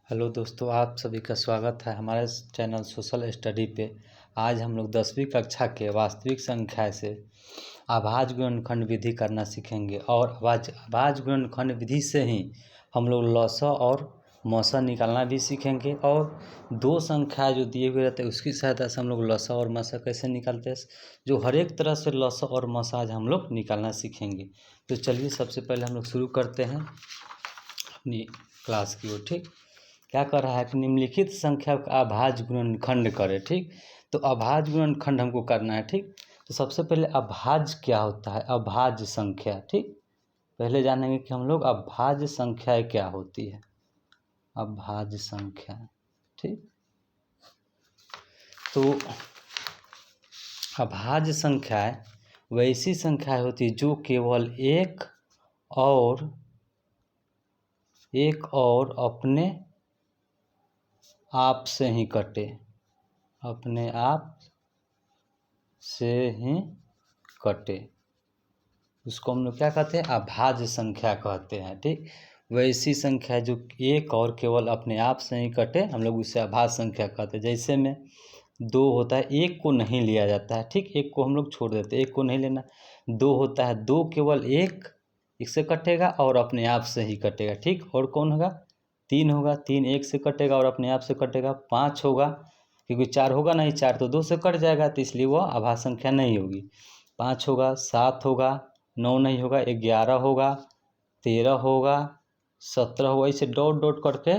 Hello दोस्तों, आप सभी का स्वागत है हमारे चैनल सोशल स्टडी पे। आज हम लोग 10वीं कक्षा के वास्तविक संख्या से अभाज्य गुणनखंड विधि करना सीखेंगे और अभाज्य गुणनखंड विधि से ही हम लोग लॉसा और मौसा निकालना भी सीखेंगे। और दो संख्या जो दिए हुए रहते हैं उसकी सहायता से हम लोग लॉसा और मौसा कैसे निकालते हैं, जो हर एक तरह से लॉसा और मौसा आज हम लोग निकालना सीखेंगे। तो चलिए सबसे पहले हम लोग शुरू करते हैं अपनी क्लास की ओर। ठीक, क्या कर रहा है कि निम्नलिखित संख्या का अभाज्य गुणनखंड करें। ठीक, तो अभाज्य गुणनखंड हमको करना है। ठीक, तो सबसे पहले अभाज्य क्या होता है, अभाज्य संख्या। ठीक, पहले जानेंगे कि हम लोग अभाज्य संख्या क्या होती है, अभाज्य संख्या। ठीक, तो अभाज्य संख्या वैसी संख्या होती है जो केवल एक और अपने आप से ही कटे, अपने आप से ही कटे, उसको हम लोग क्या कहते हैं, अभाज्य संख्या कहते हैं। ठीक, वैसी संख्या जो एक और केवल अपने आप से ही कटे हम लोग उसे अभाज्य संख्या कहते हैं। जैसे में दो होता है, एक को नहीं लिया जाता है। ठीक, एक को हम लोग छोड़ देते हैं, एक को नहीं लेना। दो होता है, दो केवल एक से कटेगा और अपने आप से ही कटेगा। ठीक, और कौन होगा, तीन होगा, तीन एक से कटेगा और अपने आप से कटेगा। पाँच होगा, क्योंकि चार होगा नहीं, चार तो दो से कट जाएगा तो इसलिए वो अभाज्य संख्या नहीं होगी। पाँच होगा, सात होगा, नौ नहीं होगा, 11 होगा, 13 होगा, 17 होगा, इसे डॉट डॉट करके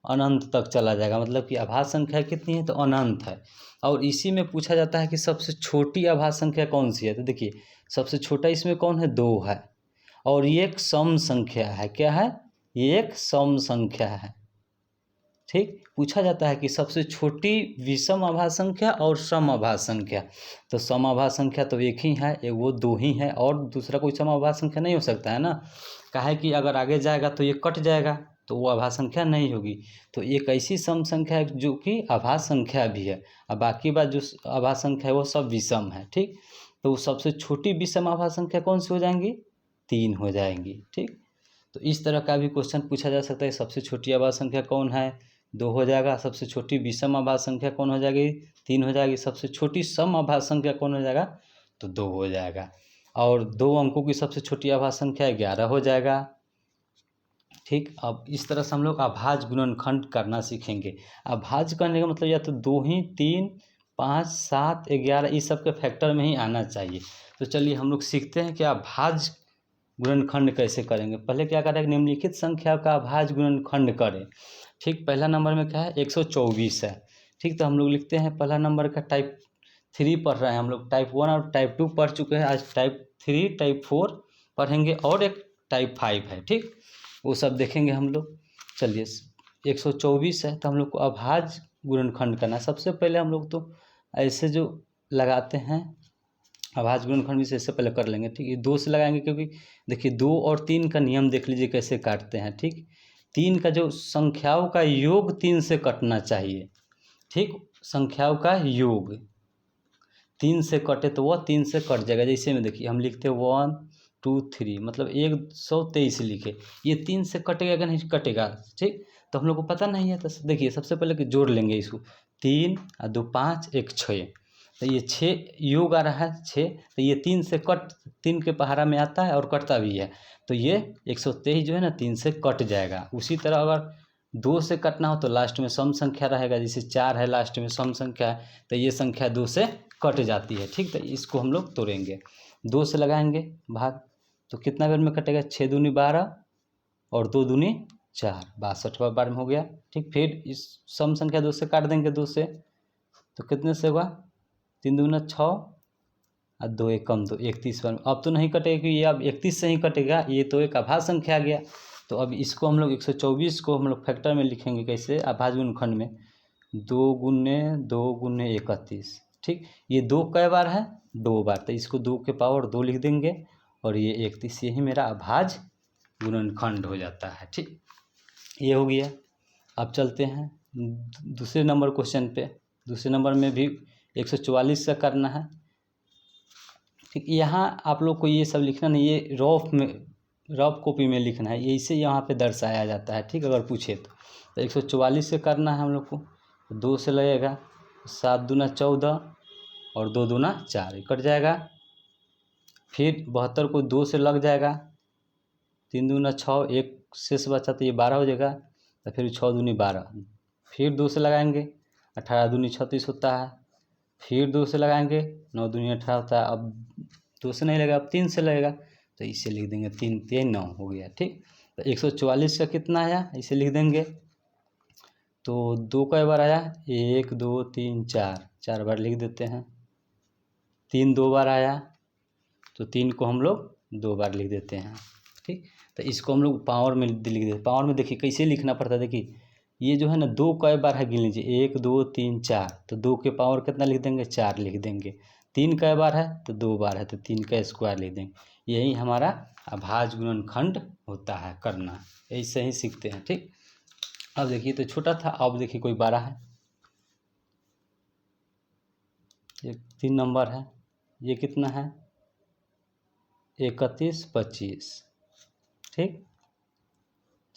अनंत तक चला जाएगा। मतलब कि अभाज्य संख्या कितनी है, तो अनंत है। और इसी में पूछा जाता है कि सबसे छोटी अभाज्य संख्या कौन सी है। तो देखिए सबसे छोटा इसमें कौन है, दो है। और ये एक सम संख्या है। क्या है, ये एक सम संख्या है। ठीक, पूछा जाता है कि सबसे छोटी विषम अभाज्य संख्या और सम अभाज्य संख्या। तो सम अभाज्य संख्या तो एक ही है, वो दो ही है, और दूसरा कोई सम अभाज्य संख्या नहीं हो सकता है ना। काहे कि अगर आगे जाएगा तो ये कट जाएगा तो वो अभाज्य संख्या नहीं होगी। तो एक ऐसी सम संख्या है जो कि अभाज्य संख्या भी है, और बाकी बात जो अभाज्य संख्या है वो सब विषम है। ठीक, तो सबसे छोटी विषम अभाज्य संख्या कौन सी हो जाएंगी, तीन हो जाएंगी। ठीक, तो इस तरह का भी क्वेश्चन पूछा जा सकता है, सबसे छोटी अभाज्य संख्या कौन है, दो हो जाएगा। सबसे छोटी विषम अभाज्य संख्या कौन हो जाएगी, तीन हो जाएगी। सबसे छोटी सम अभाज्य संख्या कौन हो जाएगा, तो दो हो जाएगा। और दो अंकों की सबसे छोटी अभाज्य संख्या 11 हो जाएगा। ठीक, अब इस तरह से हम लोग अभाज्य गुणनखंड करना सीखेंगे। अभाज्य करने का मतलब या तो दो ही, तीन, 5, 7, 11 इस सब के फैक्टर में ही आना चाहिए। तो चलिए हम लोग सीखते हैं कि अभाज्य गुणनखंड कैसे करेंगे। पहले क्या करेंगे, निम्नलिखित संख्या का अभाज्य गुणनखंड करें। ठीक, पहला नंबर में क्या है, 124 है। ठीक, तो हम लोग लिखते हैं पहला नंबर का टाइप 3 पढ़ रहे हैं हम लोग, टाइप 1 और टाइप 2 पढ़ चुके हैं, आज टाइप 3 टाइप 4 पढ़ेंगे और एक टाइप 5 है। ठीक, वो सब देखेंगे हम लोग। चलिए 124 है तो हम लोग को अभाज्य गुणनखंड करना है। सबसे पहले हम लोग तो ऐसे जो लगाते हैं अभाज्य गुणनखंड भी इससे पहले कर लेंगे। ठीक, ये दो से लगाएंगे क्योंकि देखिए 2 और 3 का नियम देख लीजिए कैसे काटते हैं। ठीक, 3 का जो संख्याओं का योग 3 से कटना चाहिए। ठीक, संख्याओं का योग 3 से कटे तो वह 3 से कट जाएगा। जैसे में देखिए हम लिखते हैं 1 2 3, मतलब 123 लिखे, ये 3 से कटेगा कि नहीं कटेगा। ठीक, तो हम लोग को पता नहीं है, तो देखिए सबसे पहले कि जोड़ लेंगे इसको, 3 और 2 5, 1 6, तो ये 6 योग आ रहा है 6, तो ये 3 से कट, 3 के पहाड़ा में आता है और कटता भी है, तो ये 123 जो है ना 3 से कट जाएगा। उसी तरह अगर 2 से कटना हो तो लास्ट में सम संख्या रहेगा, जैसे 4 है लास्ट में सम संख्या है, तो ये संख्या 2 से कट जाती है। ठीक, तो इसको हम लोग तोड़ेंगे, 2 से लगाएंगे भाग, तो कितना बार में कटेगा, 6 दूनी 12 और 2 दूनी 4, 62वां बार में हो गया। ठीक, फिर इस सम संख्या 2 से काट देंगे, 2 से तो कितने से होगा, 3 दूना 6 और 2 एकम 2, 31 बार में। अब तो नहीं कटेगा क्योंकि ये अब 31 से ही कटेगा, ये तो एक अभाज्य संख्या आ गया। तो अब इसको हम लोग 124 को हम लोग फैक्टर में लिखेंगे कैसे, अभाज्य गुणनखंड में 2 गुने 2 गुने 31। ठीक, ये 2 कै बार है, 2 बार, तो इसको 2 के पावर 2 लिख देंगे और ये 31, यही मेरा अभाज्य गुणनखंड हो जाता है। ठीक, ये हो गया। अब चलते हैं दूसरे नंबर क्वेश्चन पे। दूसरे नंबर में भी 144 का करना है। ठीक, यहाँ आप लोग को ये सब लिखना नहीं, ये रफ में रफ कॉपी में लिखना है, इसे यहाँ पे दर्शाया जाता है, ठीक। अगर पूछे तो 144 से करना है हम लोग को, तो 2 से लगेगा, 7 दूना 14 और 2 दूना 4, कट जाएगा। फिर 72 को 2 से लग जाएगा, 3 दूना 6, 1 शेष बचा तो ये 12 हो जाएगा, तो फिर 6 दूनी 12, फिर 2 से लगाएंगे, 18 दूनी 36 होता है, फिर 2 से लगाएंगे, 9 दूनी 18 होता है। अब 2 से नहीं लगेगा, अब 3 से लगेगा, तो इसे लिख देंगे 3 3 9 हो गया, ठीक। तो 144 का कितना आया, इसे लिख देंगे। तो 2 कई बार आया, 1 2 3 4, 4 बार लिख देते हैं। 3 2 बार आया, तो 3 को हम लोग 2 बार लिख देते हैं, ठीक। तो इसको हम लोग पावर में लिख देते हैं। पावर में देखिए कैसे लिखना पड़ता है, देखिए ये जो है ना 2 कई बार है, गिन लीजिए, 1 2 3 4, तो 2 के पावर कितना लिख देंगे, 4 लिख देंगे। 3 कई बार है, तो 2 बार है, तो 3 का स्क्वायर लिख देंगे। यही हमारा अभाज्य गुणनखंड होता है करना, ऐसे ही सीखते हैं, ठीक। अब देखिए तो छोटा था, अब देखिए कोई बड़ा है, ये 3 नंबर है, ये कितना है 31 25, ठीक।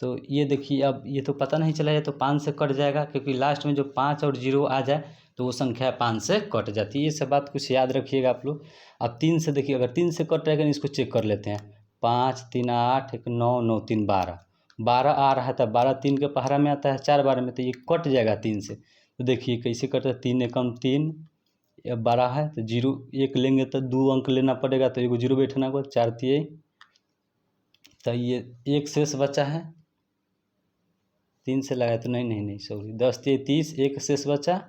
तो ये देखिए अब ये तो पता नहीं चला, ये तो 5 से कट जाएगा, क्योंकि लास्ट में जो 5 और 0 आ जाए तो वो संख्या 5 से कट जाती है। ये सब बात कुछ याद रखिएगा आप लोग। अब 3 से देखिए, अगर 3 से कट जाएगा ना, इसको चेक कर लेते हैं। 5 3 8 1 9 9 3 12, 12 आ रहा था, 12 3 के पहाड़ा में आता है, 4 बार में, तो ये कट जाएगा 3 से। तो देखिए कैसे कटता है, 3 एकम 3, 12 है तो 0 1 लेंगे तो 2 अंक लेना पड़ेगा, तो 1 0 बैठना होगा, 4 3, तो ये 1 शेष बचा है, 3 से लगाया तो नहीं सॉरी, 10 3 30, 1 शेष बचा,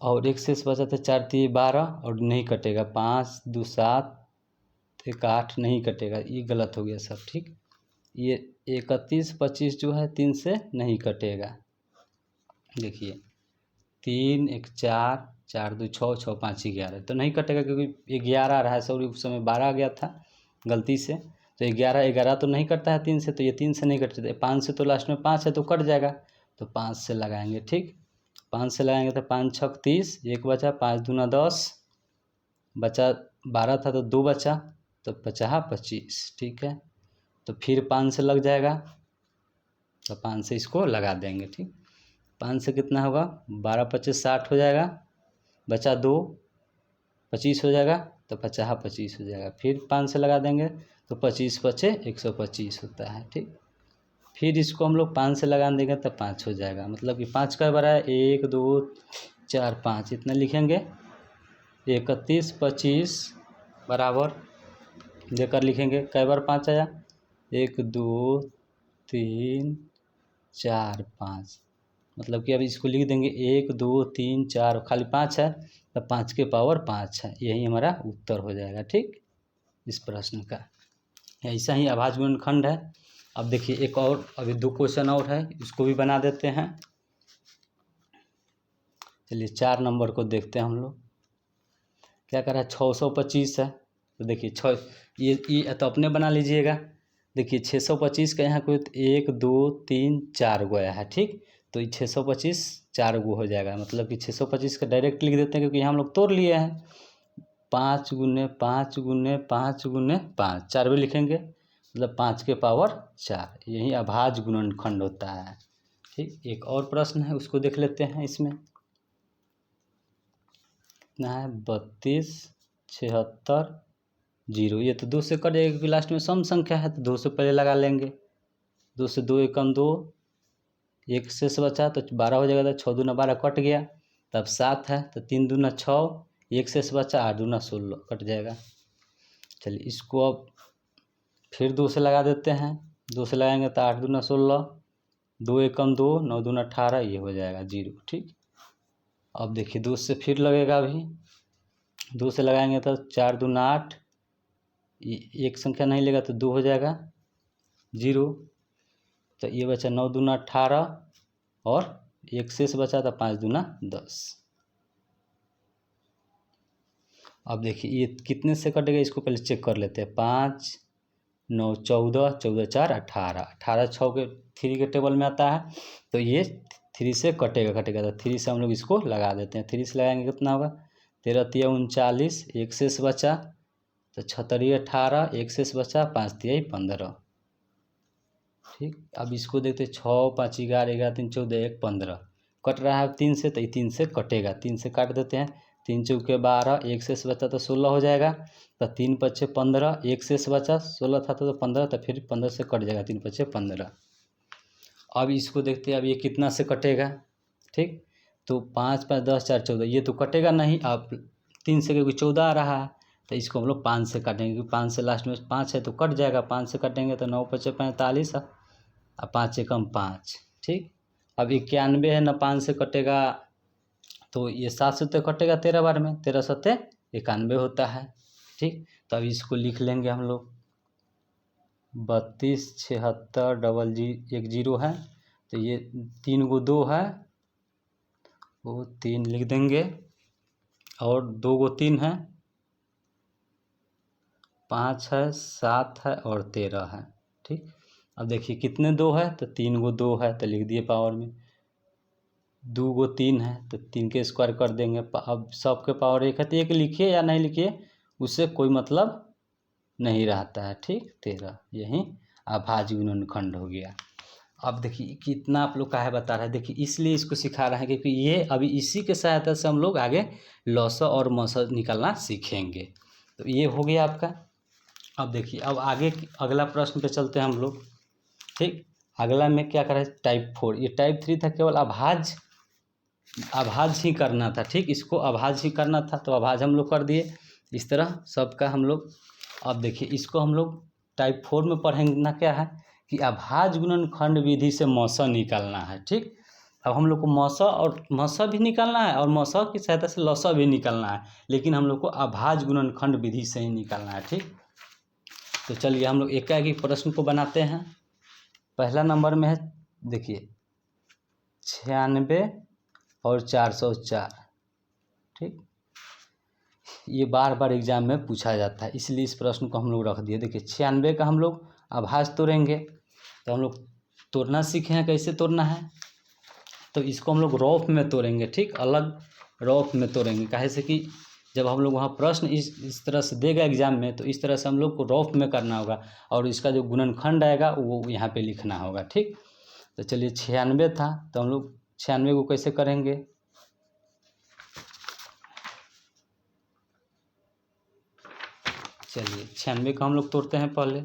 और 1 शेष बचा था, 4 3 12, और नहीं कटेगा, 5 2 7 1 8 नहीं कटेगा, ये गलत हो गया सब, ठीक। ये 31 25 जो है 3 से नहीं कटेगा। देखिए 3 1 4 4 2 6 6 5 11, तो नहीं कटेगा, क्योंकि 11 आ रहा है, सॉरी उस समय 12 आ गया था गलती से, तो 11 11 तो नहीं कटता है 3 से, तो ये 3 से नहीं कटता है। 5 से तो लास्ट में 5 है तो कट जाएगा, तो 5 से लगाएंगे, ठीक। 5 से लगाएंगे तो 5 6 30, 1 बचा, 5 दूना 10, बचा 12 था तो 2 बचा, तो बचा 25, ठीक है। तो फिर 5 से लग जाएगा, तो 5 से इसको लगा देंगे, ठीक। 5 से कितना होगा, 12 25 60 हो जाएगा, बचा 2 25 हो जाएगा, तो 50 25 हो जाएगा। फिर 5 से लगा देंगे तो 25 पचे 125 होता है, ठीक। फिर इसको हम लोग 5 से लगा देंगे तो 5 हो जाएगा, मतलब कि 5 का बार है, 1 2 4 5, इतना लिखेंगे। 31 25 बराबर देकर लिखेंगे, कई बार 5 आया, 1 2 3 4 5, मतलब कि अब इसको लिख देंगे 1 2 3 4, खाली 5 है, तो 5 के पावर 5 है, यही हमारा उत्तर हो जाएगा, ठीक, इस प्रश्न का। ऐसा ही अभाज्य गुणनखंड है। अब देखिए एक और, अभी 2 क्वेश्चन और है, इसको भी बना देते हैं। चलिए 4 नंबर को देखते हैं हम लोग, क्या कर रहा है, 625 है, तो देखिए 6, ये तो अपने बना लीजिएगा। देखिए 625 का यहाँ कोई 1 2 3 4 गो आया है, ठीक। तो ये 625 4 गो हो जाएगा, मतलब कि 625 का डायरेक्ट लिख देते हैं, क्योंकि यहाँ हम लोग तोड़ लिए हैं। 5 गुने 5 गुने 5 गुने 5, 4 भी लिखेंगे, मतलब 5 के पावर 4, यही अभाज्य गुणनखंड होता है, ठीक। एक और प्रश्न है, उसको देख लेते हैं। इसमें कितना है, 32 76 0, ये तो 2 से कट जाएगा, क्योंकि लास्ट में सम संख्या है, तो 2 से पहले लगा लेंगे। 2 से 2 एकम 2, 1 शेष बचा तो 12 हो जाएगा, तो 6 दूना 12 कट गया, तब 7 है, तो 3 दूना 6, 1 शेष बचा, 8 दूना 16 कट जाएगा। चलिए इसको अब फिर 2 से लगा देते हैं, 2 से लगाएंगे तो 8 दूना 16, 2 एकम 2, 9 दूना 18, ये हो जाएगा 0, ठीक। अब देखिए 2 से फिर लगेगा, अभी 2 से लगाएंगे तो 4 दूना 8, एक संख्या नहीं लेगा तो 2 हो जाएगा 0, तो ये बचा 9 दूना 18, और 1 शेष बचा था 5 दूना 10। अब देखिए ये कितने से कटेगा, इसको पहले चेक कर लेते हैं। 5 9 14, 14 4 18, 18 6 के 3 के टेबल में आता है, तो ये 3 से कटेगा, तो 3 से हम लोग इसको लगा देते हैं। 3 से लगाएंगे कितना होगा, 13 3 39, 1 शेष बचा, तो 6 18, 1 शेष बचा, 5 तिहाई 15। ठीक, अब इसको देखते 6 5 11 11 3 14 1 15 कट रहा है 3 से, तो ये 3 से कटेगा, 3 से काट देते हैं। 3 चौके 12, 1 शेष बचा तो 16 हो जाएगा। तो 3 पच्चे 15, 1 शेष बचा, 16 था तो 15, तो फिर 15 से कट जाएगा, 3 पच्चे 15। अब इसको देखते हैं अब ये कितना से कटेगा। ठीक, तो 5 5 10 4 14, ये तो कटेगा नहीं। अब 3 से क्योंकि 14 आ रहा है, तो इसको हम लोग 5 से काटेंगे, क्योंकि 5 से लास्ट में 5 है तो कट जाएगा। 5 से काटेंगे तो 9 पच्चे 45, अब 5 एकम 5। ठीक, अब 91 है ना, 5 से कटेगा तो ये 7 से तो कटेगा 13 बार में, 13 सत्ते 91 होता है। ठीक, तो अब इसको लिख लेंगे हम लोग 32 76 डबल 10 है, तो ये 3 को 2 है, वो 3 लिख देंगे, और 2 को 3 है, 5 है, 7 है और 13 है। ठीक, अब देखिए कितने 2 है, तो 3 को 2 है, तो लिख दिए पावर में। 2 को 3 है तो 3 के स्क्वायर कर देंगे। अब सबके पावर 1 है, तो 1 लिखिए या नहीं लिखिए उससे कोई मतलब नहीं रहता है। ठीक, 13 यही अभाज्य गुणनखंड हो गया। अब देखिए कितना आप लोग का है बता रहा है, देखिए इसलिए इसको सिखा रहा है क्योंकि ये अभी इसी के सहायता से हम लोग आगे लॉसा और मौसा निकालना सीखेंगे। तो ये हो गया आपका। अब देखिए अब आगे अगला प्रश्न पे चलते हैं हम लोग। ठीक, अगला में क्या करें, टाइप 4। ये टाइप 3 था, केवल अभाज्य ही करना था। ठीक, इसको अभाज्य ही करना था, तो अभाज्य हम लोग कर दिए इस तरह सबका हम लोग। अब देखिए इसको हम लोग टाइप 4 में पढ़ेंगे ना, क्या है कि अभाज्य गुणनखंड विधि से मौसा निकालना है। ठीक, अब हम लोग को मौसा और मौसा भी निकालना है और मौसा की सहायता से लौसा भी निकालना है, लेकिन हम लोग को अभाज्य गुणनखंड विधि से ही निकालना है। ठीक, तो चलिए हम लोग एक प्रश्न को बनाते हैं। पहला नंबर में है, देखिए 96 और 404। ठीक, ये बार बार एग्जाम में पूछा जाता है, इसलिए इस प्रश्न को हम लोग रख दिए। देखिए 96 का हम लोग अभाज्य तोड़ेंगे, तो हम लोग तोड़ना सीखे हैं कैसे तोड़ना है। तो इसको हम लोग रौफ में तोड़ेंगे। ठीक, अलग रौफ में तोड़ेंगे, काहे से कि जब हम लोग वहाँ प्रश्न इस तरह से देगा एग्जाम में, तो इस तरह से हम लोग को रौफ में करना होगा, और इसका जो गुणनखंड आएगा वो यहाँ पे लिखना होगा। ठीक, तो चलिए 96 था, तो हम लोग 96 को कैसे करेंगे। चलिए 96 का हम लोग तोड़ते हैं पहले।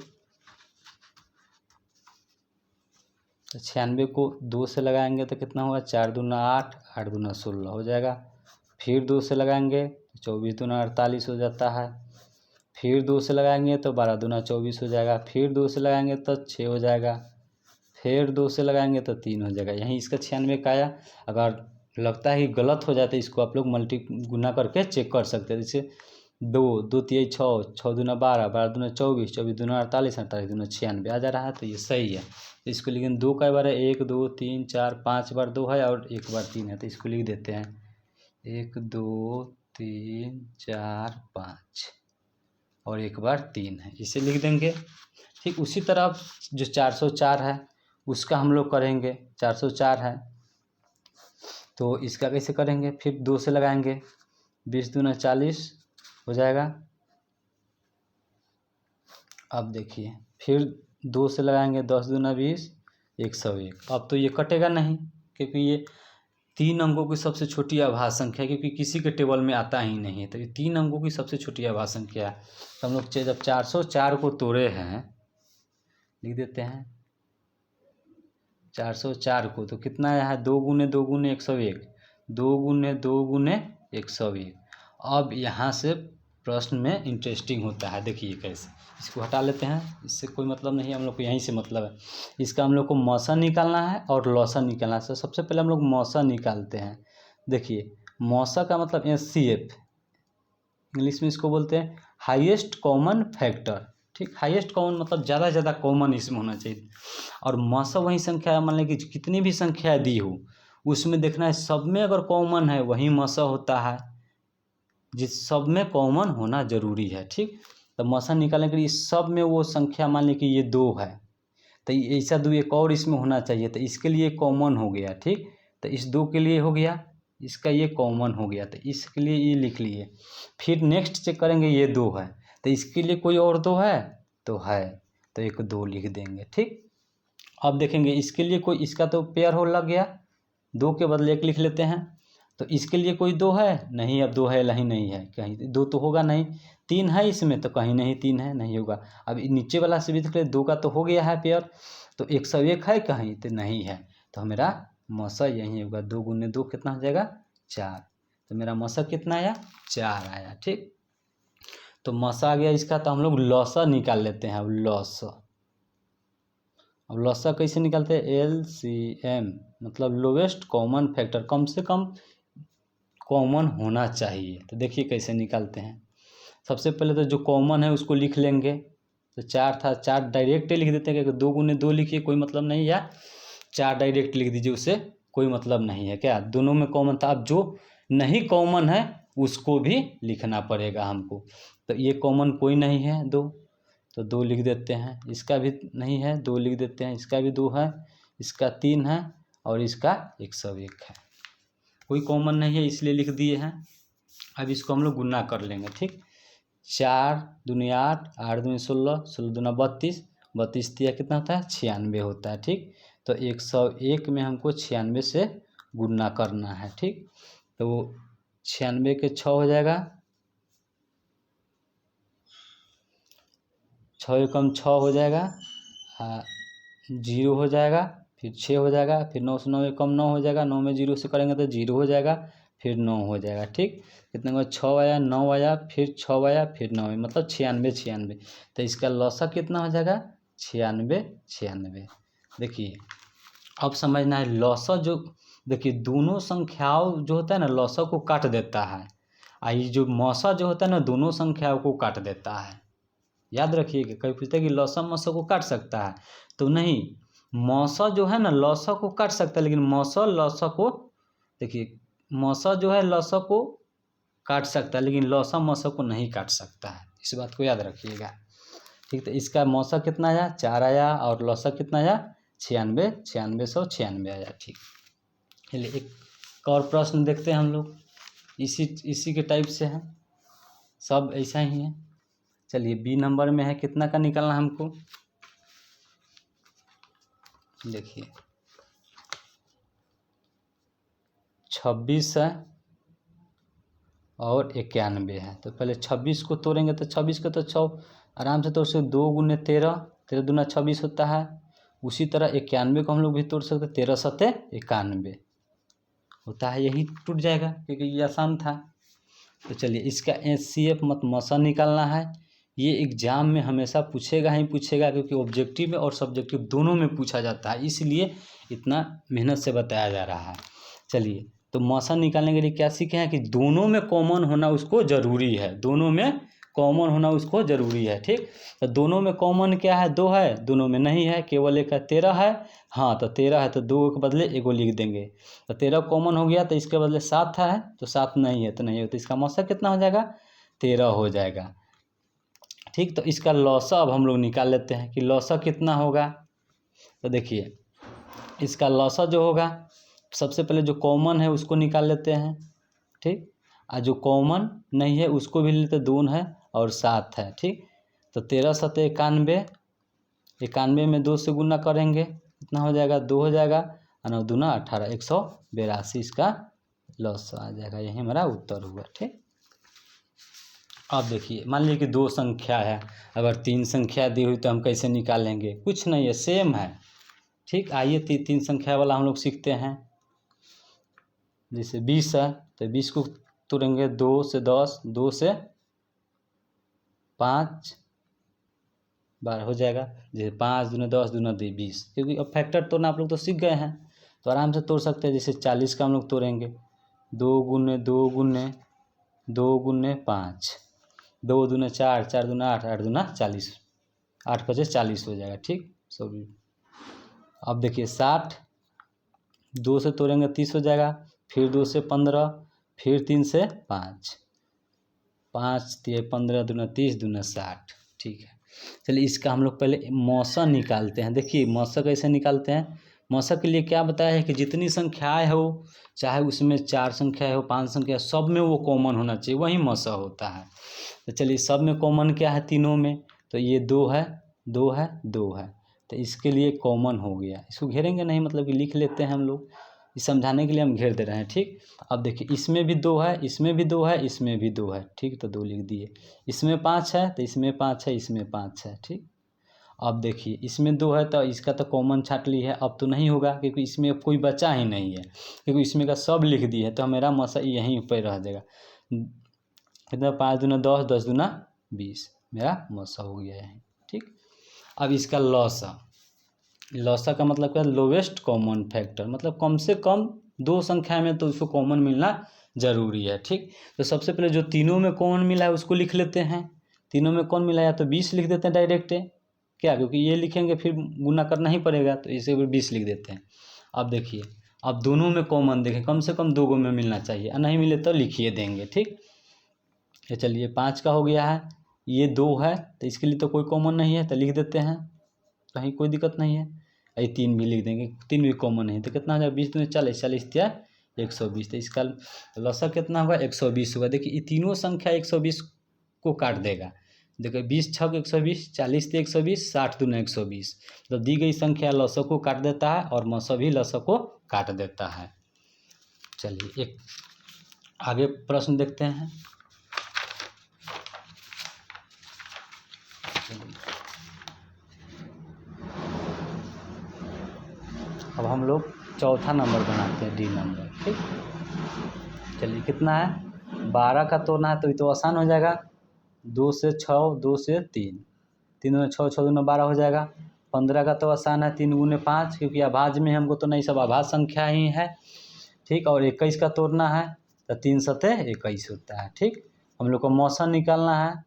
तो 96 को 2 से लगाएंगे तो कितना होगा, 4 दूना 8, 8 दूना 16 हो जाएगा। फिर 2 से लगाएंगे तो 24 दूना 48 हो जाता है। फिर 2 से लगाएंगे तो 12 दूना 24 हो जाएगा। फिर 2 से लगाएंगे तो 6 हो जाएगा। फिर 2 से लगाएंगे तो 3 हो जाएगा। यहीं इसका 96 का आया। अगर लगता है कि गलत हो जाता है, इसको आप लोग गुना करके चेक कर सकते हैं। जैसे 2 2 तिहाई 6, 6 दूना 12, 12 दूना 24, 24 दूना 48, 48 दूना 96 आ जा रहा है, तो ये सही है। तो इसको लेकिन 2 कई बार है, 1 2 3 4 5 बार 2 है और 1 बार 3 है, तो इसको लिख देते हैं 1 2 3 4 5 और 1 बार 3 है, इसे लिख देंगे। ठीक, उसी तरह जो 404 है उसका हम लोग करेंगे। 404 है तो इसका कैसे करेंगे, फिर 2 से लगाएंगे, 20 दूना 40 हो जाएगा। अब देखिए फिर 2 से लगाएंगे, 10 दूना 20, 101। अब तो ये कटेगा नहीं, क्योंकि ये 3 अंकों की सबसे छोटी अभाज्य संख्या है, क्योंकि किसी के टेबल में आता ही नहीं है, तो ये 3 अंकों की सबसे छोटी अभाज्य संख्या है। तो हम लोग जब 404 को तोड़े हैं, लिख देते हैं 404 को, तो कितना आया है, 2 गुने 2 गुने 101, 2 गुने 2 गुने 101। अब यहाँ से प्रश्न में इंटरेस्टिंग होता है, देखिए कैसे। इसको हटा लेते हैं, इससे कोई मतलब नहीं है, हम लोग को यहीं से मतलब है। इसका हम लोग को मौसा निकालना है और लौसा निकालना है। सबसे पहले हम लोग मौसा निकालते हैं। देखिए मौसा का मतलब HCF, इंग्लिश में इसको बोलते हैं हाईएस्ट कॉमन फैक्टर। ठीक, हाईएस्ट कॉमन मतलब ज़्यादा से ज़्यादा कॉमन इसमें होना चाहिए। और मौसा वही संख्या है, मान लें कि कितनी भी संख्या दी हो उसमें देखना है सब में अगर कॉमन है वही मौसा होता है, जिस सब में कॉमन होना जरूरी है। ठीक, तो मौसा निकालने के लिए सब में वो संख्या, मान लें कि ये 2 है, तो ऐसा 2 एक और इसमें होना चाहिए, तो इसके लिए कॉमन हो गया। ठीक, तो इस 2 के लिए हो गया, इसका ये कॉमन हो गया, तो इसके लिए ये लिख लिए। फिर नेक्स्ट चेक करेंगे, ये 2 है, तो इसके लिए कोई और 2 है तो है, तो एक 2 लिख देंगे। ठीक, अब देखेंगे इसके लिए कोई, इसका तो पेयर हो लग गया, 2 के बदले 1 लिख लेते हैं। तो इसके लिए कोई 2 है नहीं, अब 2 है नहीं है, कहीं 2 तो होगा नहीं। 3 है इसमें तो कहीं नहीं 3 है, नहीं होगा। अब नीचे वाला से भी देख ले, 2 का तो हो गया है पेयर, तो 101 है कहीं तो नहीं है, तो मेरा मौसा यही होगा। 2 गुने 2 कितना हो जाएगा 4, तो मेरा मौसा कितना आया 4 आया। ठीक, तो मौसा आ गया इसका, तो हम लोग लौसा निकाल लेते हैं। अब लौसा, अब लौसा कैसे निकालते हैं, LCM मतलब लोवेस्ट कॉमन फैक्टर, कम से कम कॉमन होना चाहिए। तो देखिए कैसे निकालते हैं। सबसे पहले तो जो कॉमन है उसको लिख लेंगे, तो 4 था, 4 डायरेक्ट लिख देते हैं, क्योंकि 2 गुने 2 लिखिए कोई मतलब नहीं, या 4 डायरेक्ट लिख दीजिए, उससे कोई मतलब नहीं है क्या, दोनों में कॉमन था। अब जो नहीं कॉमन है उसको भी लिखना पड़ेगा हमको, तो ये कॉमन कोई नहीं है 2, तो 2 लिख देते हैं। इसका भी नहीं है 2 लिख देते हैं, इसका भी 2 है, इसका 3 है और इसका 101 है। कोई कॉमन नहीं है इसलिए लिख दिए हैं। अब इसको हम लोग गुना कर लेंगे। ठीक, 4 दूनी 8, 8 दूनी 16, 16 दूना 32, 32 तिया कितना होता है 96 होता है। ठीक, तो 101 में हमको 96 से गुना करना है। ठीक, तो 96 के 6 हो जाएगा, 6 एकम 6 हो जाएगा, 0 हो जाएगा, फिर 6 हो जाएगा, फिर 9 से 9 एकम 9 हो जाएगा, 9 में 0 से करेंगे तो 0 हो जाएगा, फिर 9 हो जाएगा। ठीक, कितने को 6 आया, 9 आया, फिर 6 आया, फिर 9, मतलब 96। तो इसका लौसा कितना हो जाएगा 96। देखिए अब समझना है लौसा, जो देखिए दोनों संख्याओं जो होता है ना लौसा को काट देता है, ये जो मौसा जो होता है ना दोनों संख्याओं को काट देता है। याद रखिएगा, कभी पूछते हैं कि लौसा मौसा को काट सकता है, तो नहीं, मौसा जो है ना लौसा को काट सकता है, लेकिन मौसा लौसा को, देखिए मौसा जो है लौसा को काट सकता है, लेकिन लौसा मौसा को नहीं काट सकता है, इस बात को याद रखिएगा। ठीक, तो इसका मौसा कितना आया 4 आया, और लौसा कितना आया 96 आया। ठीक, चलिए एक और प्रश्न देखते हैं हम लोग, इसी के टाइप से है, सब ऐसा ही है। चलिए बी नंबर में है, कितना का निकालना हमको, देखिए 26 है और 91 है। तो पहले 26 को तोड़ेंगे, तो 26 को तो 6 आराम से तोड़ सकते, 2 गुने 13, 13 दूना 26 होता है। उसी तरह 91 को हम लोग भी तोड़ सकते, 13 सत्ते 91 होता है, यही टूट जाएगा क्योंकि ये आसान था। तो चलिए इसका HCF मत मौसा निकालना है। ये एग्जाम में हमेशा पूछेगा ही पूछेगा, क्योंकि ऑब्जेक्टिव में और सब्जेक्टिव दोनों में पूछा जाता है, इसलिए इतना मेहनत से बताया जा रहा है। चलिए तो मौसा निकालने के लिए क्या सीखे हैं कि दोनों में कॉमन होना उसको ज़रूरी है, दोनों में कॉमन होना उसको ज़रूरी है। ठीक, तो दोनों में कॉमन क्या है 2 है, दोनों में नहीं है, केवल एक है 13 है। हाँ, तो 13 है तो 2 के बदले 1 लिख देंगे, तो 13 कॉमन हो गया, तो इसके बदले 7 है, तो 7 नहीं है तो नहीं है, तो इसका मौसा कितना हो जाएगा 13 हो जाएगा। ठीक, तो इसका लौसा अब हम लोग निकाल लेते हैं कि लौसा कितना होगा। तो देखिए इसका लौसा जो होगा, सबसे पहले जो कॉमन है उसको निकाल लेते हैं। ठीक, और जो कॉमन नहीं है उसको भी लेते, 2 है और 7 है। ठीक, तो 13 सत्ते 91, 91 में 2 से गुना करेंगे कितना हो जाएगा 2 हो जाएगा, और 9 दूना 18, 182 इसका लौसा आ जाएगा, यही हमारा उत्तर हुआ। ठीक, अब देखिए मान लीजिए कि 2 संख्या है, अगर 3 संख्या दी हुई तो हम कैसे निकालेंगे, कुछ नहीं है, सेम है। ठीक, आइए 3 संख्या वाला हम लोग सीखते हैं। जैसे 20 है तो 20 को तोड़ेंगे, 2 से 10, 2 से 5 बार हो जाएगा, जैसे 5 दूना 10 दूना 20, क्योंकि अब फैक्टर तोड़ना आप लोग तो सीख गए हैं, तो आराम से तोड़ सकते हैं। जैसे 40 का हम लोग तोड़ेंगे, 2 गुने 2 गुने 2 गुने 5, 2 दूना 4, 4 दूना 8, 8 दूना 40, 8 5 40 हो जाएगा। ठीक, सॉरी, अब देखिए 60, 2 से तोड़ेंगे 30 हो जाएगा, फिर 2 से 15, फिर 3 से 5, 5 3 15 दूना 30 दूना 60। ठीक है, चलिए इसका हम लोग पहले मौसा निकालते हैं। देखिए मौसा कैसे निकालते हैं, मौसा के लिए क्या बताया है कि जितनी संख्याएं हो, चाहे उसमें 4 संख्या हो 5 संख्या, सब में वो कॉमन होना चाहिए, वही मौसा होता है। तो चलिए सब में कॉमन क्या है तीनों में, तो ये 2 है 2 है 2 है, तो इसके लिए कॉमन हो गया। इसको घेरेंगे नहीं, मतलब कि लिख लेते हैं हम लोग, इस समझाने के लिए हम घेर दे रहे हैं। ठीक, अब देखिए इसमें भी 2 है, इसमें भी 2 है, इसमें भी 2 है। ठीक, तो 2 लिख दिए। इसमें 5 है तो इसमें 5 है, इसमें 5 है। ठीक, अब देखिए इसमें 2 है तो इसका तो कॉमन छाट ली है, अब तो नहीं होगा क्योंकि इसमें अब कोई बचा ही नहीं है, क्योंकि इसमें का सब लिख दिए है, तो मेरा मसा यहीं पर रह जाएगा। कितना 5 दूना 10, 10 दूना 20, मेरा मसा हो गया है। ठीक, अब इसका लॉसा, लॉसा का मतलब क्या है, लोवेस्ट कॉमन फैक्टर, मतलब कम से कम 2 संख्या में तो उसको कॉमन मिलना ज़रूरी है। ठीक, तो सबसे पहले जो तीनों में कॉमन मिला है उसको लिख लेते हैं। तीनों में कौन मिला है, तो 20 लिख देते हैं डायरेक्ट, क्या, क्योंकि ये लिखेंगे फिर गुना करना ही पड़ेगा, तो इसे 20 लिख देते हैं। अब देखिए, अब दोनों में कॉमन देखें, कम से कम 2 गो में मिलना चाहिए, नहीं मिले तो लिखिए देंगे। ठीक, ये चलिए 5 का हो गया है, ये 2 है तो इसके लिए तो कोई कॉमन नहीं है, तो लिख देते हैं, कहीं कोई दिक्कत नहीं है। ये 3 भी लिख देंगे, 3 भी कॉमन है, तो कितना हो जाएगा 20 दूनी 40, 40 या 120, तो इसका लॉसा कितना होगा 120 होगा। देखिए ये तीनों संख्या 120 को काट देगा। देखिए 20 छक 120, 40 तो 120, 60 दूना 120, तो दी गई संख्या लॉसा को काट देता है और मसा भी लॉसा को काट देता है। चलिए एक आगे प्रश्न देखते हैं। अब हम लोग चौथा नंबर बनाते हैं, डी नंबर। ठीक, चलिए कितना है 12 का तोड़ना है, तो ये तो आसान हो जाएगा, 2 से 6, 2 से 3, 3 दूना 6, 6 दूना 12 हो जाएगा। 15 का तो आसान है, 3 गुने 5, क्योंकि अभाज्य में हमको तो नहीं, सब अभाज्य संख्या ही है। ठीक, और 21 का तोड़ना है तो 3 सते 21 होता है। ठीक, हम लोग को मौसा निकालना है,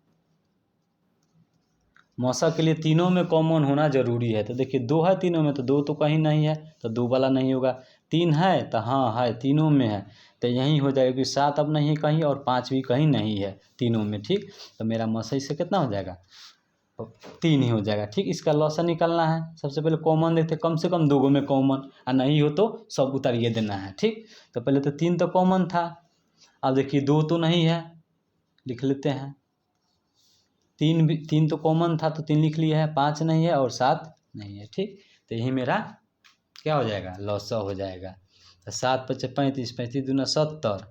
मौसा के लिए तीनों में कॉमन होना जरूरी है। तो देखिए 2 है तीनों में, तो 2 तो कहीं नहीं है, तो 2 वाला नहीं होगा। 3 है तो हाँ है, तीनों में है, तो यहीं हो जाएगा, क्योंकि 7 अब नहीं है कहीं और 5 भी कहीं नहीं है तीनों में। ठीक, तो मेरा मौसा इससे कितना हो जाएगा, 3 ही हो जाएगा। ठीक, इसका लॉसा निकालना है, सबसे पहले कॉमन देखते, कम से कम 2 गो में कॉमन, और नहीं हो तो सब उतारिए देना है। ठीक, तो पहले तो 3 तो कॉमन था, अब देखिए 2 तो नहीं है, लिख लेते हैं। 3 तो कॉमन था तो 3 लिख लिया है, 5 नहीं है और 7 नहीं है। ठीक, तो यही मेरा क्या हो जाएगा, लॉसा हो जाएगा। तो 7 × 5 = 35, 35 दूना 70,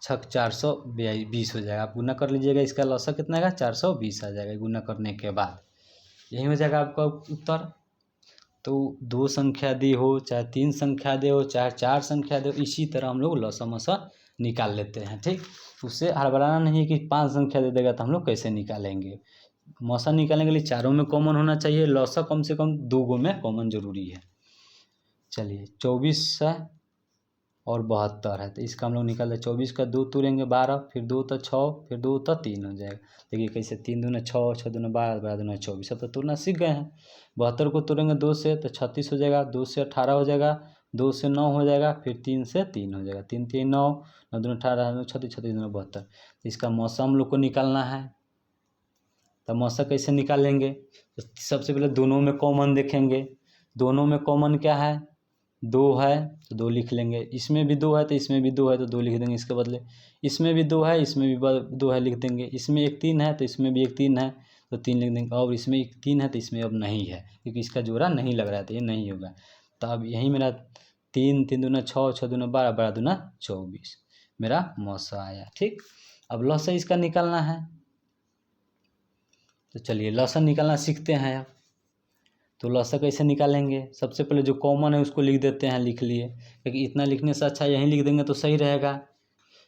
छक 420 हो जाएगा। आप गुना कर लीजिएगा, इसका लॉसा कितना आएगा 420 आ जाएगा गुना करने के बाद, यही हो जाएगा आपका उत्तर। तो 2 संख्या दी हो, चाहे 3 संख्या दे हो, चाहे 4 संख्या दे हो, इसी तरह हम लोग लॉसा मसा निकाल लेते हैं। ठीक, उससे हड़बड़ाना नहीं है कि 5 संख्या दे देगा तो हम लोग कैसे निकालेंगे। मौसा निकालने के लिए चारों में कॉमन होना चाहिए, लॉसा कम से कम 2 गो में कॉमन जरूरी है। चलिए 24 है और 72 है, तो इसका हम लोग निकाल लें। 24 का 2 तोड़ेंगे 12, फिर 2 तो 6, फिर 2 तो 3 हो जाएगा। देखिए कैसे, 3 दूना 6, 6 दूना 12, 12 दूना 24, अब तो तोड़ना सीख गए हैं। 72 को तोड़ेंगे 2 से तो 36 हो जाएगा, 2 से 18 हो जाएगा, 2 से 9 हो जाएगा, फिर 3 से 3 हो जाएगा, 3 3 9, 9 दूना 18, 9 36, 36 दूना 72। इसका मौसा हम लोग को निकालना है, तो मौसा कैसे निकालेंगे, तो सबसे पहले दोनों में कॉमन देखेंगे। दोनों में कॉमन क्या है, 2 है तो 2 लिख लेंगे, इसमें भी 2 है तो इसमें भी 2 है तो 2 लिख देंगे इसके बदले। इसमें भी 2 है, इसमें भी 2 है, लिख देंगे। इसमें एक 3 है तो इसमें भी एक 3 है तो 3 लिख देंगे, और इसमें एक 3 है तो इसमें अब नहीं है, क्योंकि इसका जोड़ा नहीं लग रहा है, तो ये नहीं होगा। तो अब यही मेरा 3 3 दूना 6, 6 दूना 12, 12 दूना 24 मेरा मौसा आया। ठीक, अब लॉसा इसका निकालना है, तो चलिए लॉसा निकालना सीखते हैं अब। तो लॉसा कैसे निकालेंगे, सबसे पहले जो कॉमन है उसको लिख देते हैं, लिख लिए, क्योंकि इतना लिखने से अच्छा यहीं लिख देंगे तो सही रहेगा।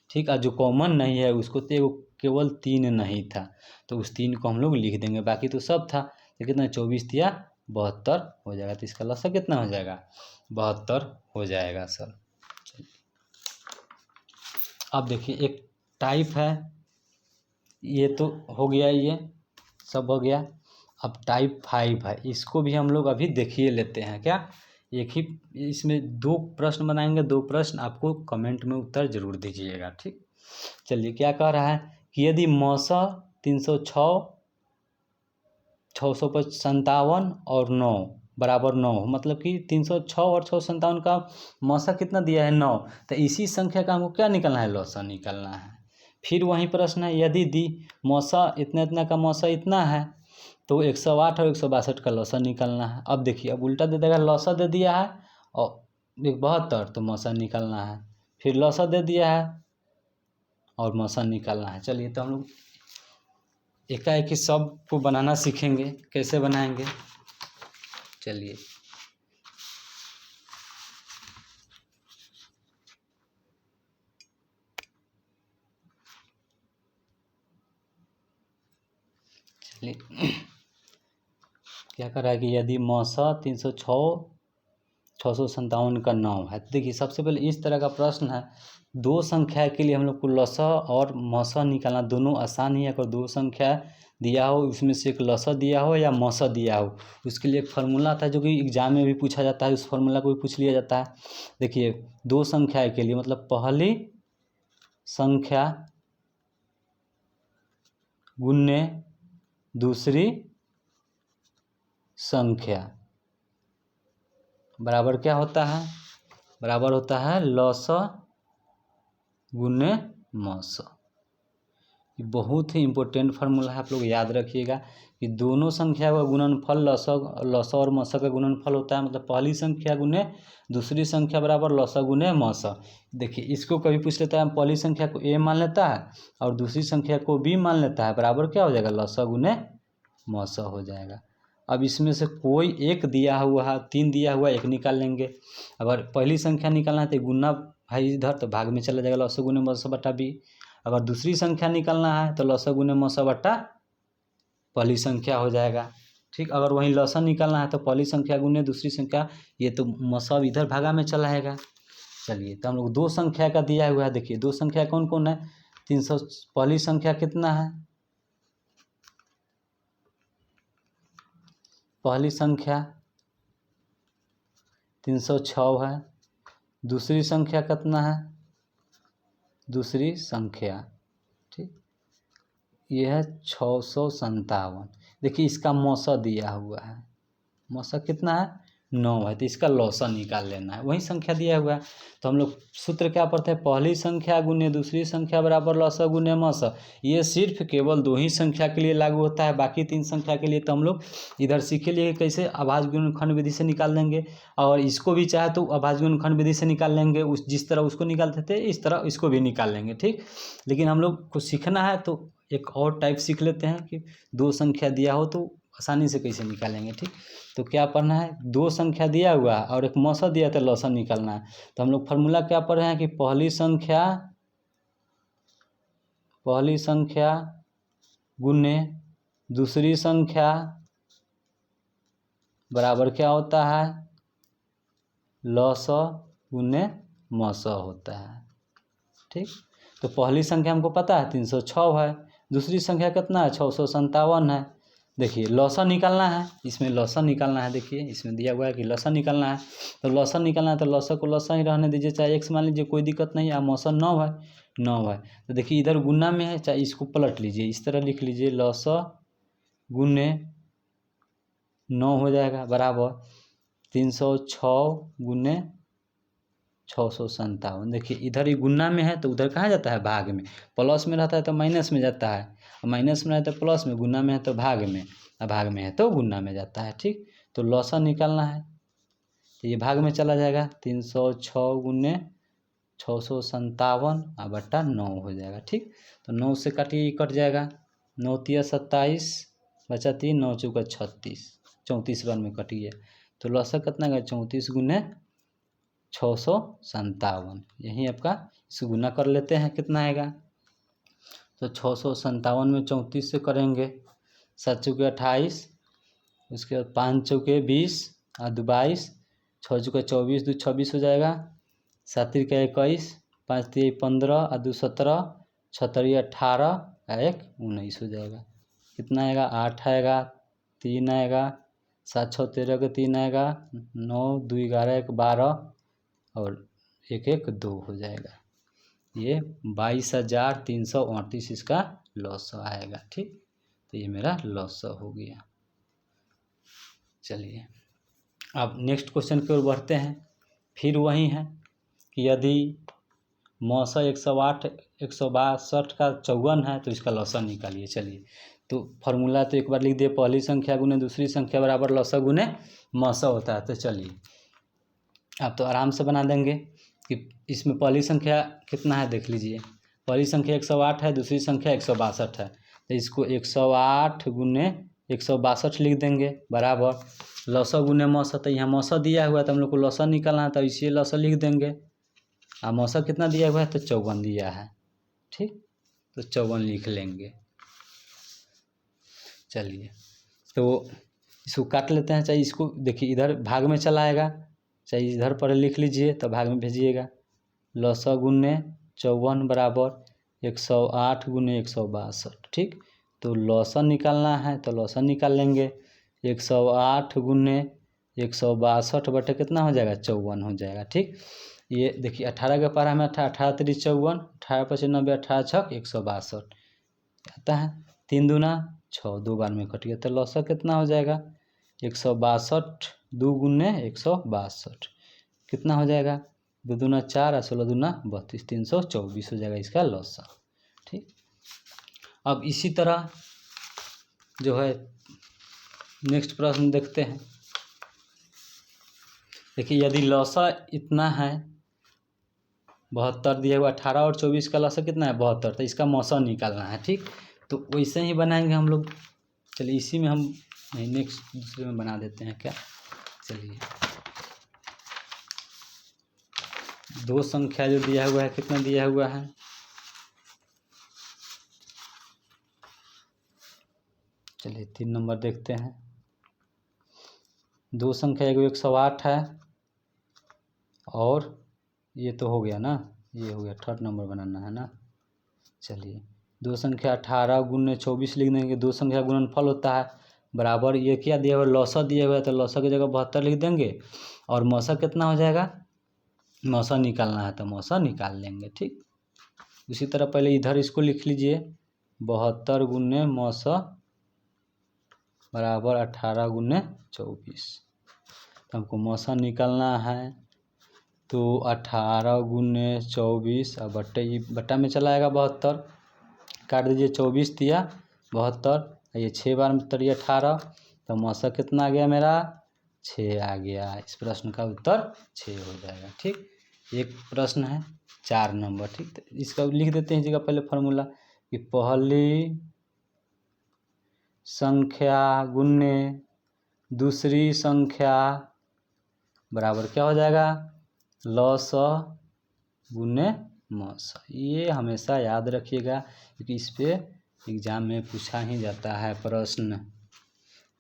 ठीक, और जो कॉमन नहीं है उसको तो केवल 3 नहीं था, तो उस 3 को हम लोग लिख देंगे, बाकी तो सब था। तो कितना 24 या 72 हो जाएगा, तो इसका लॉसा कितना हो जाएगा 72 हो जाएगा सर। अब देखिए एक टाइप है, ये तो हो गया, ये सब हो गया। अब टाइप 5 है, इसको भी हम लोग अभी देखिए लेते हैं। क्या, एक ही इसमें 2 प्रश्न बनाएंगे, 2 प्रश्न आपको कमेंट में उत्तर जरूर दीजिएगा। ठीक, चलिए क्या कह रहा है कि यदि मौसा 306, 657 और 9 बराबर 9, मतलब कि 306 और 657 का मौसा कितना दिया है 9, तो इसी संख्या का हमको क्या निकालना है, लॉसा निकालना है। फिर वही प्रश्न है, यदि दी मौसा इतना इतना का मौसा इतना है तो 108 और 162 का लौसा निकालना है। अब देखिए, अब उल्टा दे देगा, लौसा दे दिया है और 72 तो मौसा निकालना है, फिर लौसा दे दिया है और मौसा निकालना है। चलिए तो हम लोग एकाएक ही सब को बनाना सीखेंगे, कैसे बनाएंगे। चलिए क्या कर रहा है कि यदि मौसा 306 657 का 9 है। तो देखिए सबसे पहले इस तरह का प्रश्न है, दो संख्या के लिए हम लोग को लसा और मौसा निकालना दोनों आसान ही है। अगर दो संख्या दिया हो, उसमें से एक लसा दिया हो या मौसा दिया हो, उसके लिए एक फार्मूला था जो कि एग्जाम में भी पूछा जाता है, उस फार्मूला को भी पूछ लिया जाता है। देखिए दो संख्या के लिए मतलब पहली संख्या गुने दूसरी संख्या बराबर क्या होता है, बराबर होता है लौसा गुने मौसा। ये बहुत ही इम्पोर्टेंट फार्मूला है, आप लोग याद रखिएगा कि दोनों संख्या का गुणनफल लौसा और मौसा का गुणनफल होता है। मतलब पहली संख्या गुने दूसरी संख्या बराबर लौसा गुने मौसा। देखिए इसको कभी पूछ लेता है, पहली संख्या को ए मान लेता है और दूसरी संख्या को बी मान लेता है, बराबर क्या हो जाएगा, लौसा गुने मौसा हो जाएगा। अब इसमें से कोई एक दिया हुआ है, 3 दिया हुआ एक निकाल लेंगे। अगर पहली संख्या निकालना है तो गुना भाई इधर तो भाग में चला जाएगा, लौसा गुने मौसा बटा बी। अगर दूसरी संख्या निकालना है तो लौसा गुने मौसा बटा पहली संख्या हो जाएगा। ठीक, अगर वहीं लौसा निकालना है तो पहली संख्या गुने दूसरी संख्या, ये तो मौसा इधर भागा में चला जाएगा। चलिए तो हम लोग दो संख्या का दिया हुआ है। देखिए दो संख्या कौन कौन है, 300, पहली संख्या कितना है, पहली संख्या 306 है, दूसरी संख्या कितना है, दूसरी संख्या ठीक ये है 657। देखिए इसका मौसा दिया हुआ है, मौसा कितना है 9 है, तो इसका लौसा निकाल लेना है, वही संख्या दिया हुआ है। तो हम लोग सूत्र क्या पढ़ते हैं, पहली संख्या गुने दूसरी संख्या बराबर लौसा गुने मौसा। ये सिर्फ केवल दो ही संख्या के लिए लागू होता है, बाकी तीन संख्या के लिए तो हम लोग इधर सीखे लिए कैसे अभाज्य गुणनखंड विधि से निकाल देंगे, और इसको भी चाहे तो अभाज्य गुणनखंड विधि से निकाल लेंगे, उस जिस तरह उसको निकालते थे इस तरह इसको भी निकाल लेंगे। ठीक, लेकिन हम लोग को सीखना है तो एक और टाइप सीख लेते हैं कि दो संख्या दिया हो तो आसानी से कैसे निकालेंगे। ठीक, तो क्या पढ़ना है, दो संख्या दिया हुआ है और एक मौसा दिया तो लौसा निकालना है। तो हम लोग फार्मूला क्या पढ़ रहे हैं कि पहली संख्या गुने दूसरी संख्या बराबर क्या होता है, लौसा गुने मौसा होता है। ठीक, तो पहली संख्या हमको पता है 306 है, दूसरी संख्या कितना है 657 है। देखिए लौसा निकालना है, इसमें लौसा निकालना है। देखिए इसमें दिया हुआ है कि लौसा निकालना है, तो लौसा निकालना है तो लौसा को लौसा ही रहने दीजिए, चाहे x मान लीजिए, कोई दिक्कत नहीं है। मौसा 9 है, 9 है तो देखिए इधर गुना में है, चाहे इसको पलट लीजिए, इस तरह लिख लीजिए, लौसा गुने 9 हो जाएगा बराबर 306 गुने 657। देखिए इधर ही गुना में है तो उधर कहाँ जाता है, भाग में। प्लस में रहता है तो माइनस में जाता है, और माइनस में रहता है प्लस में, गुना में है तो भाग में, और भाग में है तो गुना में जाता है। ठीक, तो लौसा निकालना है तो ये भाग में चला जाएगा, 306 गुने 657 और बट्टा 9 हो जाएगा। ठीक, तो 9 से काटिए, कट जाएगा, 9 तिया 27 बचा 3, 9 चौका 36, 34 बार में कटिए, तो लौसा कितना गया 34 गुने 657। यही आपका इसको गुना कर लेते हैं, कितना आएगा, तो 657 में 34 से करेंगे, 7 चौके 28, उसके बाद 5 चौके 20 और 2 22, 6 चौके 24, 2 26 हो जाएगा, 7 तिरका 21, 5 तिया 15 और 2 17, 6 18 और 1 19 हो जाएगा। कितना आएगा, 8 आएगा, 3 आएगा, 7 6 13 का 3 आएगा, 9 2 11 1 12 और 1 1 2 हो जाएगा। ये 22,338 इसका लौसा आएगा। ठीक, तो ये मेरा लौसा हो गया। चलिए अब नेक्स्ट क्वेश्चन की ओर बढ़ते हैं। फिर वही है कि यदि मौसा 108 162 का 54 है, तो इसका लौसा निकालिए। चलिए, तो फार्मूला तो एक बार लिख दिए, पहली संख्या गुने दूसरी संख्या बराबर लौसा गुने मौसा होता है। तो चलिए आप तो आराम से बना देंगे कि इसमें पहली संख्या कितना है देख लीजिए। पहली संख्या 108 है, दूसरी संख्या 162 है, तो इसको 108 गुने 162 लिख देंगे बराबर लौसा गुने मौसा। तो यहाँ मौसा दिया हुआ है तो हम लोग को लौसा निकालना है, तो इसी लौसा लिख देंगे। और मौसा कितना दिया हुआ है, तो 54 दिया है। ठीक, तो 54 लिख लेंगे। चलिए, तो इसको काट लेते हैं। चाहे इसको देखिए इधर भाग में चला आएगा, चाहे इधर पर लिख लीजिए तो भाग में भेजिएगा। लौसा गुने 54 बराबर 108 गुने 162। ठीक, तो लौसा निकालना है तो लौसा निकाल लेंगे। 108 गुने 162 बटे कितना हो जाएगा, 54 हो जाएगा। ठीक, ये देखिए 18 के पारा में 18 3 54, 18 5 90, 18 6 162 आता है। 3 दूना 6, 2 बार में कट गया, तो लौसा कितना हो जाएगा 162 2 गुने 162 कितना हो जाएगा, 2 दूना 4 और 16 दूना 32, 324 हो जाएगा इसका लौसा। ठीक, अब इसी तरह जो है नेक्स्ट प्रश्न देखते हैं। देखिए यदि लौसा इतना है 72 दिया हुआ, 18 और 24 का लौसा कितना है 72, तो इसका मौसा निकालना है। ठीक, तो वैसे ही बनाएंगे हम लोग। चलिए इसी में हम नहीं नेक्स्ट दूसरे में बना देते हैं क्या। चलिए, दो संख्या जो दिया हुआ है कितना दिया हुआ है, चलिए 3 नंबर देखते हैं। दो संख्या 108 है और ये तो हो गया ना, ये हो गया, थर्ड नंबर बनाना है ना। चलिए, दो संख्या 18 गुने 24 लिख देंगे। दो संख्या गुणनफल होता है बराबर, ये क्या दिया हुआ है लौसा दिया हुआ है, तो लौसा की जगह 72 लिख देंगे। और मौसा कितना हो जाएगा, मौसा निकालना है तो मौसा निकाल लेंगे। ठीक, उसी तरह पहले इधर इसको लिख लीजिए, 72 गुने मौसा बराबर 18 गुने 24। तो हमको मौसा निकालना है, तो 18 गुने 24 और बट्टा में चला आएगा 72, काट दीजिए 24 दिया 72, ये 6 बार में तरिए 18, तो मौसा कितना आ गया मेरा 6 आ गया। इस प्रश्न का उत्तर 6 हो जाएगा। ठीक, एक प्रश्न है 4 नंबर। ठीक, तो इसका लिख देते हैं जगह पहले फार्मूला कि पहली संख्या गुने दूसरी संख्या बराबर क्या हो जाएगा, लौसा गुने मौसा। ये हमेशा याद रखिएगा क्योंकि इस पे एग्जाम में पूछा ही जाता है प्रश्न।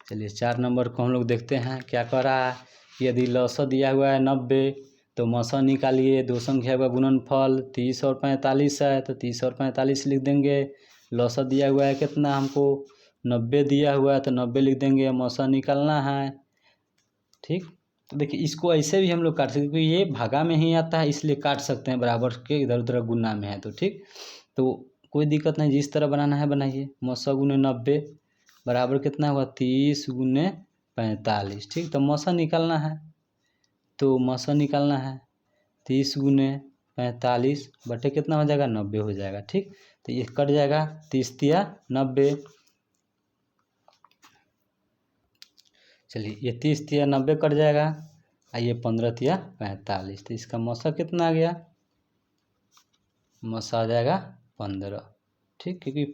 चलिए 4 नंबर को हम लोग देखते हैं क्या कह रहा है। यदि लौसा दिया हुआ है 90 तो मौसा निकालिए। दो संख्या का गुणनफल 30 और 45 है, तो 30 और 45 लिख देंगे। लौसा दिया हुआ है कितना, हमको 90 दिया हुआ है, तो 90 लिख देंगे, मौसा निकालना है। ठीक, तो देखिए इसको ऐसे भी हम लोग काट सकते हैं क्योंकि ये भागा में ही आता है, इसलिए काट सकते हैं बराबर के, इधर उधर गुना में है तो। ठीक, तो कोई दिक्कत नहीं, जिस तरह बनाना है बनाइए। मौसा गुने 90 बराबर कितना हुआ 30 गुने 45। ठीक, तो मौसा निकालना है, तो मौसा निकालना है 30 गुने 45 बटे कितना हो जाएगा 90 हो जाएगा। ठीक, तो ये कट जाएगा, 30 दिया 90। चलिए ये 30 दिया 90 कट जाएगा, और ये 15 दिया 45, तो इसका मौसा कितना आ गया, मौसा आ जाएगा 15। ठीक, क्योंकि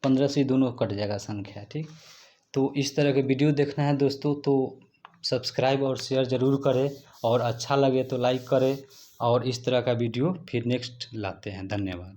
15 से दोनों कट जाएगा संख्या। ठीक, तो इस तरह के वीडियो देखना है दोस्तों तो सब्सक्राइब और शेयर ज़रूर करें, और अच्छा लगे तो लाइक करें, और इस तरह का वीडियो फिर नेक्स्ट लाते हैं। धन्यवाद।